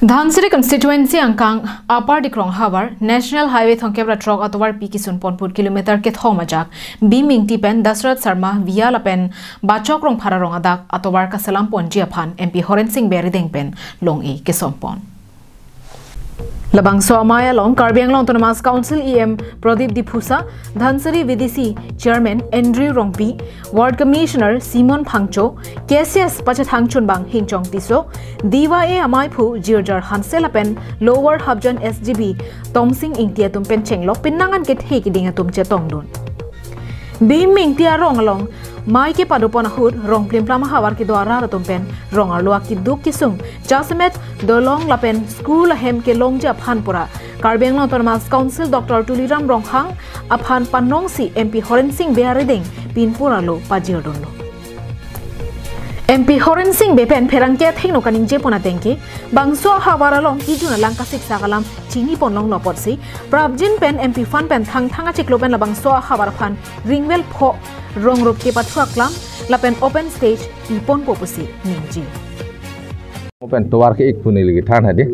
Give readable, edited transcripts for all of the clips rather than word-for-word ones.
Dhansiri constituency angkang apar dikrong habar National Highway thongkebra truck atowar pikisun ponput kilometer ke thomajak biming tipen Dasrat Sarma via lapen bachok rong phara rong adak atowar kasalam pon jiaphan MP Horen Singh Berideng pen long e kesompon Labang so amaya long Karbiang Long Autonomous Council EM Pradip Diphusa, Dhansiri VDC Chairman Andrew Rongpi, Ward Commissioner Simon Phangcho, KCS Pachathangchun Bang Hinchong Tiso, Diva E Amaipu Jirjar Hanselapen, Lower Habjan SGB, Tomsing Ingtia Tumpen Chenglok Pinangan Ket Hekiding Atum Chetongdun. Biming Tia Rong along Mai ke padupon ahur rong plim plama hawar ki doara ratumpen rong arluak ki duk kisung jasemet dolong lapen school ahem kelong ja phanpura Karbiang Long Autonomous Council Dr. Tuliram Ronghang aphan panongsi MP Horen Singh Berideng pinpura lo pajirdonlo MP Horen Singh bepen perangke thengno kaning jepona tengke bangso hawara long kijuna langka siksa kalam chini ponlong lopotsi prabjin pen MP fan pen thanga chiklopen labang so hawara fan ringwell pho rong rup ke pathua klam lapen open stage ipon popusi ningji open tuar ke ik punili ki than hadi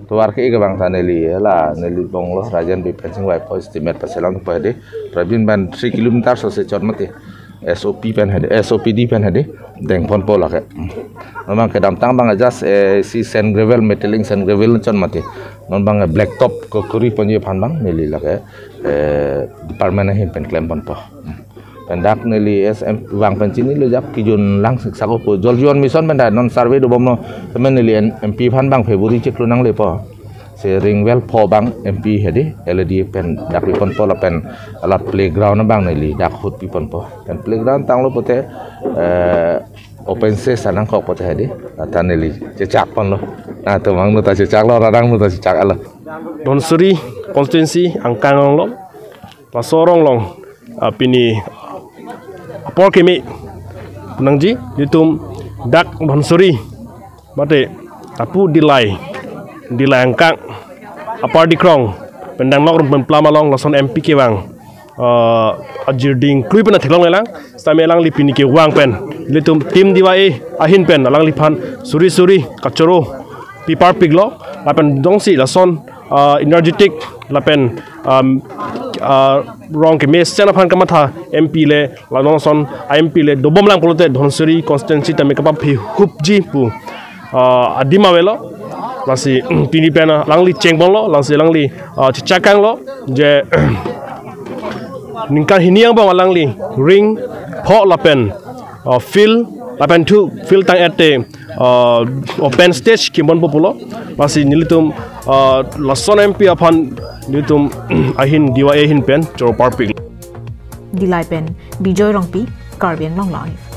tuar ke ik bang taneli la neli bonglo rajan bi fencing wai po estimate paselang pa hadi prabjin ban 3 km so se chormate SOP pen hadi SOPD pen hadi deng pon pola ke memang ke dam tang bang just si sand gravel metalling sand gravel chon mate non bang black top ko kuri ponje phan bang neli la ke department hin pen claim pon po pendak neli SM wang pencini lo jak kijun lang siksa ko po joljuan mission benda non survey do bomno temen neli MP phan bang February cek lunang le po se ringwell po bang MP hedi LED pen dak ri pon po la pen alat playground bang neli dak hut pi pon po pen playground tang lo pote open space anang kok pote hedi ta neli cecak pon lo na to mang no ta cecak lo radang no ta cecak ala Donsuri constituency angkang lo pasorong long pini apor kemi nangji ditum dak Donsuri mate tapu dilai angkang apar dikrong pendang nok rum plama long lason MP ke wang ajirding klui pen thelong elang stame elang lipini ke wang pen litum tim diwae ahin pen alang lipan suri kachoro pipar piglo lapen dongsi lason energetic lapen rong ke mes chana phan kamatha MP le lanong son MP le dobom lang polote Dhonsuri constituency tame kapap hupji pu adima welo lasi pini pena langli chengbong lo lasi langli chichakang lo je ningkan hiniang bang langli ring pho lapen fill lapen tu fill tang ate open stage kimbon populo lasi nilitum lason MP apan nilitum ahin diwa ahin pen choro parpik dilai pen bijoy rongpi Karbiang Long live